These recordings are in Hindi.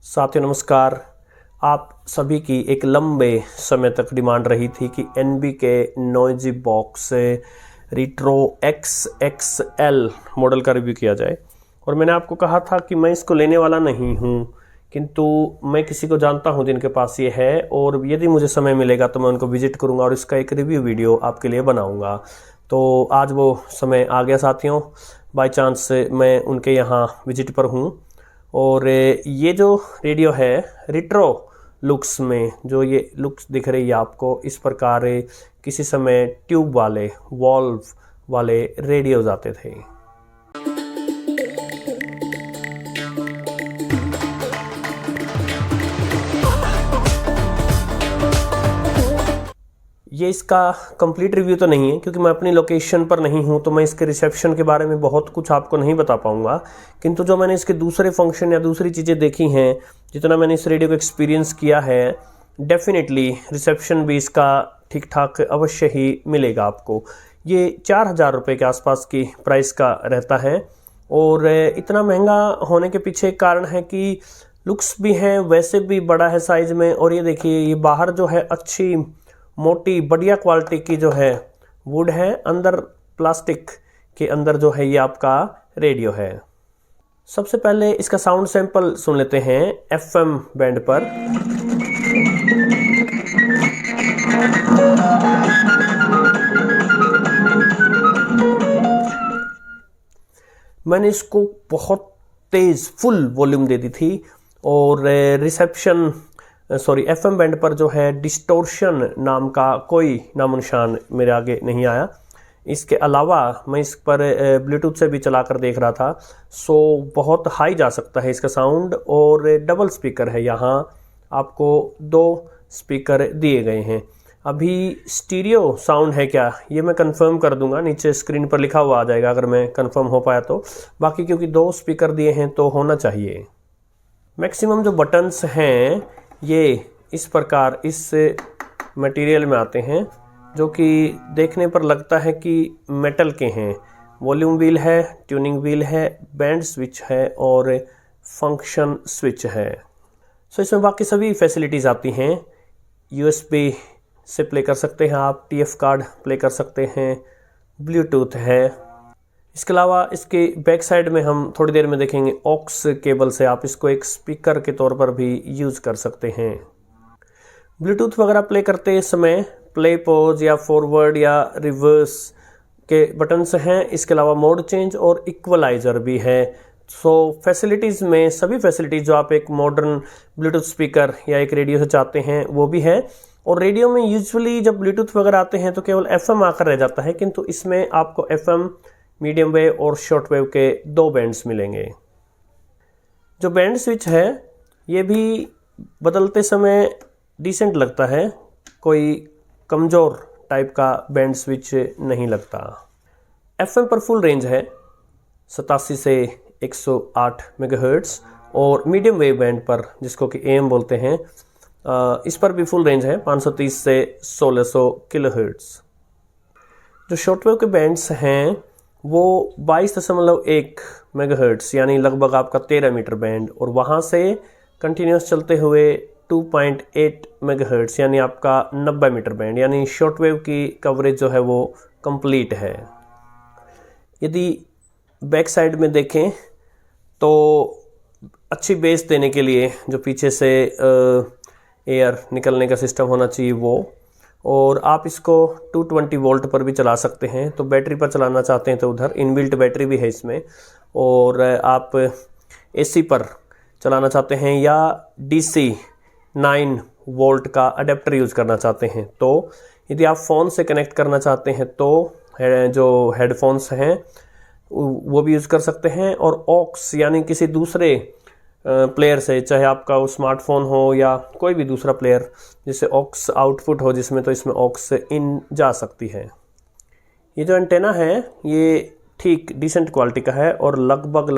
साथियों नमस्कार। आप सभी की एक लंबे समय तक डिमांड रही थी कि NBK noisy box retro XXL model का रिव्यू किया जाए, और मैंने आपको कहा था कि मैं इसको लेने वाला नहीं हूं, किंतु मैं किसी को जानता हूं जिनके पास ये है, और यदि मुझे समय मिलेगा तो मैं उनको विजिट करूंगा और इसका एक रिव्यू वीडियो आपके लिए बनाऊंगा। तो आज वो समय आ गया साथियों। बाय चांस मैं उनके यहाँ विजिट पर हूँ, और ये जो रेडियो है रिट्रो लुक्स में, जो ये लुक्स दिख रही है आपको, इस प्रकार किसी समय ट्यूब वाले वॉल्व वाले रेडियोज आते थे। ये इसका कंप्लीट रिव्यू तो नहीं है, क्योंकि मैं अपनी लोकेशन पर नहीं हूँ, तो मैं इसके रिसेप्शन के बारे में बहुत कुछ आपको नहीं बता पाऊँगा। किंतु जो मैंने इसके दूसरे फंक्शन या दूसरी चीज़ें देखी हैं, जितना मैंने इस रेडियो को एक्सपीरियंस किया है, डेफिनेटली रिसेप्शन भी इसका ठीक ठाक अवश्य ही मिलेगा आपको। ये 4,000 रुपये के आसपास की प्राइस का रहता है, और इतना महंगा होने के पीछे कारण है कि लुक्स भी हैं, वैसे भी बड़ा है साइज़ में। और ये देखिए, ये बाहर जो है अच्छी मोटी बढ़िया क्वालिटी की जो है वुड है, अंदर प्लास्टिक के अंदर जो है ये आपका रेडियो है। सबसे पहले इसका साउंड सैंपल सुन लेते हैं FM बैंड पर। मैंने इसको बहुत तेज फुल वॉल्यूम दे दी थी, और रिसेप्शन FM बैंड पर जो है डिस्टोर्शन नाम का कोई नामो निशान मेरे आगे नहीं आया। इसके अलावा मैं इस पर ब्लूटूथ से भी चलाकर देख रहा था, सो बहुत हाई जा सकता है इसका साउंड। और डबल स्पीकर है, यहाँ आपको 2 स्पीकर दिए गए हैं। अभी स्टीरियो साउंड है क्या, ये मैं कंफर्म कर दूंगा, नीचे स्क्रीन पर लिखा हुआ आ जाएगा अगर मैं कंफर्म हो पाया तो। बाकी क्योंकि 2 स्पीकर दिए हैं तो होना चाहिए। मैक्सिमम जो बटन्स हैं ये इस प्रकार इस मटेरियल में आते हैं, जो कि देखने पर लगता है कि मेटल के हैं। वॉल्यूम व्हील है, ट्यूनिंग व्हील है, बैंड स्विच है और फंक्शन स्विच है। सो इसमें बाकी सभी फैसिलिटीज़ आती हैं। USB से प्ले कर सकते हैं आप, TF कार्ड प्ले कर सकते हैं, ब्लूटूथ है। इसके अलावा इसके बैक साइड में हम थोड़ी देर में देखेंगे ऑक्स केबल से आप इसको एक स्पीकर के तौर पर भी यूज़ कर सकते हैं। ब्लूटूथ वगैरह प्ले करते समय प्ले पॉज या फॉरवर्ड या रिवर्स के बटन्स हैं। इसके अलावा मोड चेंज और इक्वलाइजर भी है। सो फैसिलिटीज़ में सभी फैसिलिटीज़ जो आप एक मॉडर्न ब्लूटूथ स्पीकर या एक रेडियो से चाहते हैं वो भी है। और रेडियो में यूजुअली जब ब्लूटूथ वगैरह आते हैं तो केवल FM आकर रह जाता है, किंतु इसमें आपको FM, मीडियम वेव और शॉर्ट वेव के 2 बैंड्स मिलेंगे। जो बैंड स्विच है ये भी बदलते समय डिसेंट लगता है, कोई कमज़ोर टाइप का बैंड स्विच नहीं लगता। FM पर फुल रेंज है 87 से 108 मेगाहर्ट्ज़, और मीडियम वेव बैंड पर जिसको कि AM बोलते हैं, इस पर भी फुल रेंज है 530 से 1600 किलोहर्ट्ज़। जो शॉर्ट वेव के बैंड्स हैं वो 22.1 मेगाहर्ट्ज़ यानी लगभग आपका 13 मीटर बैंड, और वहाँ से कंटिन्यूस चलते हुए 2.8 मेगाहर्ट्ज़ यानी आपका 90 मीटर बैंड, यानी शॉर्ट वेव की कवरेज जो है वो कंप्लीट है। यदि बैक साइड में देखें तो अच्छी बेस देने के लिए जो पीछे से एयर निकलने का सिस्टम होना चाहिए वो, और आप इसको 220 वोल्ट पर भी चला सकते हैं। तो बैटरी पर चलाना चाहते हैं तो उधर इनबिल्ट बैटरी भी है इसमें, और आप AC पर चलाना चाहते हैं या DC 9 वोल्ट का अडेप्टर यूज़ करना चाहते हैं, तो यदि आप फ़ोन से कनेक्ट करना चाहते हैं तो जो हेडफोन्स हैं वो भी यूज़ कर सकते हैं। और ऑक्स यानी किसी दूसरे प्लेयर से, चाहे आपका वो स्मार्टफोन हो या कोई भी दूसरा प्लेयर जिससे ऑक्स आउटपुट हो जिसमें, तो इसमें ऑक्स इन जा सकती है। ये जो एंटेना है ये ठीक डिसेंट क्वालिटी का है, और लगभग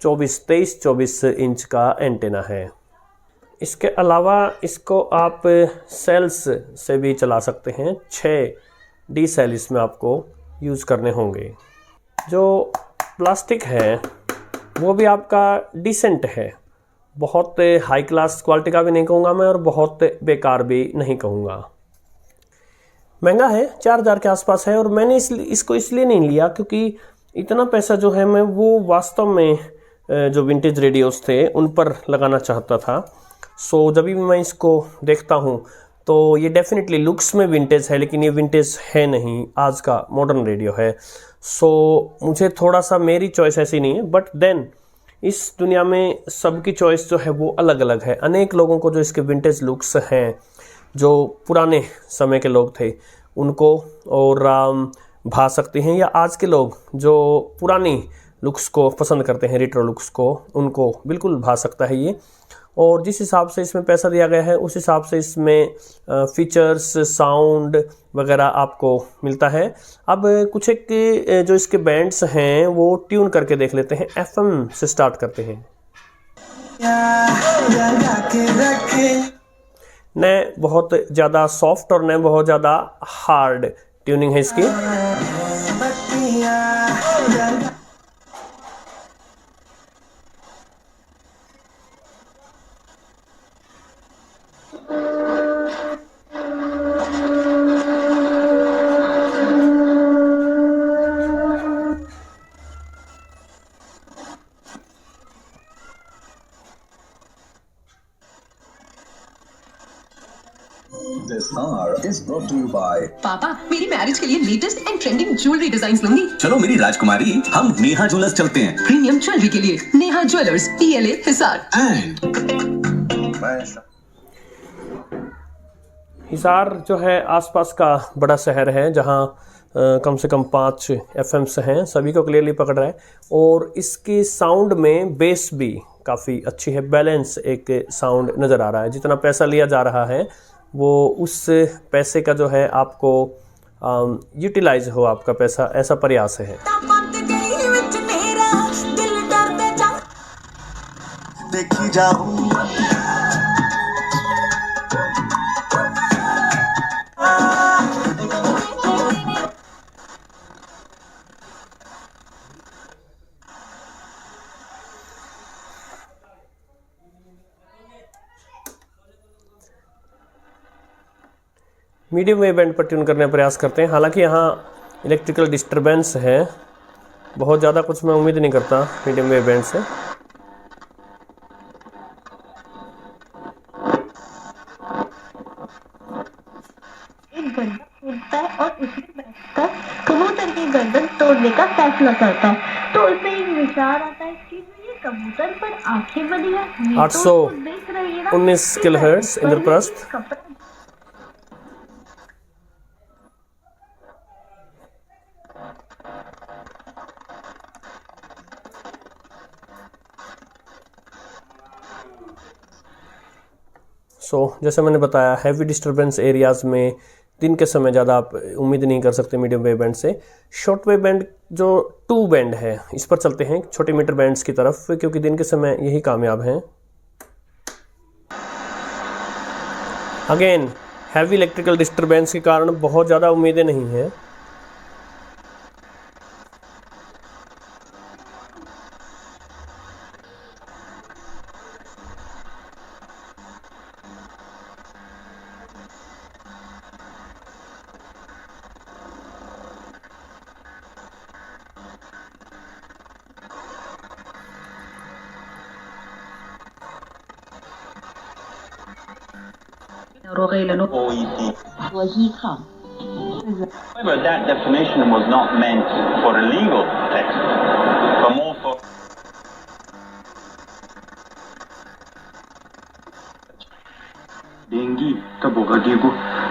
23-24 इंच का एंटेना है। इसके अलावा इसको आप सेल्स से भी चला सकते हैं, 6D सेल इसमें आपको यूज़ करने होंगे। जो प्लास्टिक है वो भी आपका डिसेंट है, बहुत हाई क्लास क्वालिटी का भी नहीं कहूँगा मैं और बहुत बेकार भी नहीं कहूँगा। महंगा है, 4,000 के आसपास है और मैंने इसको इसलिए नहीं लिया क्योंकि इतना पैसा जो है मैं वो वास्तव में जो विंटेज रेडियोस थे उन पर लगाना चाहता था। सो जब भी मैं इसको देखता हूँ तो ये डेफिनेटली लुक्स में विंटेज है, लेकिन ये विंटेज है नहीं, आज का मॉडर्न रेडियो है। सो मुझे थोड़ा सा, मेरी चॉइस ऐसी नहीं है, बट देन इस दुनिया में सबकी चॉइस जो है वो अलग अलग है। अनेक लोगों को जो इसके विंटेज लुक्स हैं, जो पुराने समय के लोग थे उनको और भा सकते हैं, या आज के लोग जो पुरानी लुक्स को पसंद करते हैं, रेट्रो लुक्स को, उनको बिल्कुल भा सकता है ये। और जिस हिसाब से इसमें पैसा दिया गया है उस हिसाब से इसमें फीचर्स, साउंड वगैरह आपको मिलता है। अब कुछ एक जो इसके बैंड्स हैं वो ट्यून करके देख लेते हैं। एफएम से स्टार्ट करते हैं। न बहुत ज़्यादा सॉफ्ट और न बहुत ज़्यादा हार्ड ट्यूनिंग है इसकी। This hour is brought to you by पापा, मेरी मैरिज के लिए latest and trending jewellery design लूंगी। चलो मेरी राजकुमारी, हम नेहा ज्वेलर्स चलते हैं। प्रीमियम ज्वेलरी के लिए नेहा ज्वेलर्स, PLA हिसार। हिसार जो है आसपास का बड़ा शहर है जहाँ कम से कम 5 एफएम्स हैं, सभी को क्लियरली पकड़ रहा है। और इसकी साउंड में बेस भी काफ़ी अच्छी है, बैलेंस एक साउंड नज़र आ रहा है। जितना पैसा लिया जा रहा है वो उस पैसे का जो है आपको यूटिलाइज हो आपका पैसा, ऐसा प्रयास है। देखी जाऊं मीडियम वेव बैंड पर ट्यून करने का प्रयास करते हैं। हालांकि यहाँ इलेक्ट्रिकल डिस्टरबेंस है, बहुत ज़्यादा कुछ मैं उम्मीद नहीं करता मीडियम वेव बैंड से। एक गड्ढा खोदता है और उसमें बैठकर कबूतर की गर्दन तोड़ने का फैसला करता है। तो उसे एक विचार आता है कि ये कबूतर पर आंखें बनी है, 819 किलोहर्ट्ज इंद्रप्रस्थ। जैसे मैंने बताया, हैवी डिस्टरबेंस एरियाज़ में दिन के समय ज़्यादा आप उम्मीद नहीं कर सकते मीडियम वेव बैंड से। शॉर्ट वेव बैंड जो 2 बैंड है इस पर चलते हैं छोटे मीटर बैंड्स की तरफ, क्योंकि दिन के समय यही कामयाब हैं। अगेन हैवी इलेक्ट्रिकल डिस्टरबेंस के कारण बहुत ज़्यादा उम्मीदें नहीं हैं। However, that definition was not meant for a legal text, but more for dengi ta bogadigo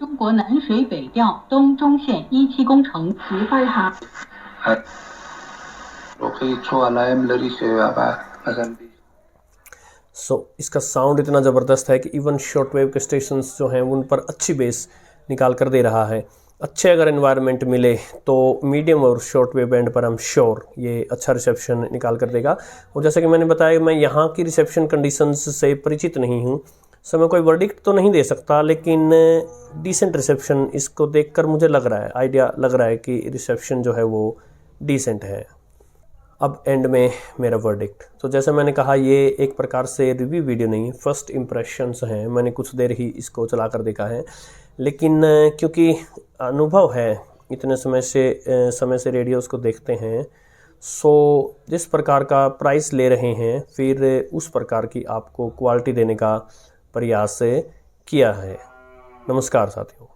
中国南水北调东中线17工程直飞哈 रोके छो अलायम लरी सेवा बा असन इसका साउंड इतना ज़बरदस्त है कि इवन शॉर्ट वेव के स्टेशंस जो हैं उन पर अच्छी बेस निकाल कर दे रहा है। अच्छे अगर एनवायरनमेंट मिले तो मीडियम और शॉर्ट वेव बैंड पर हम श्योर ये अच्छा रिसेप्शन निकाल कर देगा। और जैसे कि मैंने बताया, मैं यहाँ की रिसेप्शन कंडीशंस से परिचित नहीं हूँ, सो मैं कोई वर्डिक्ट तो नहीं दे सकता, लेकिन डिसेंट रिसेप्शन इसको देखकर मुझे लग रहा है, आइडिया लग रहा है कि रिसेप्शन जो है वो डिसेंट है। अब एंड में मेरा वर्डिक्ट। तो जैसे मैंने कहा, ये एक प्रकार से रिव्यू वीडियो नहीं, फर्स्ट इम्प्रेशंस हैं। मैंने कुछ देर ही इसको चला कर देखा है, लेकिन क्योंकि अनुभव है, इतने समय से रेडियोज़ को देखते हैं, सो जिस प्रकार का प्राइस ले रहे हैं फिर उस प्रकार की आपको क्वालिटी देने का प्रयास किया है। नमस्कार साथियों।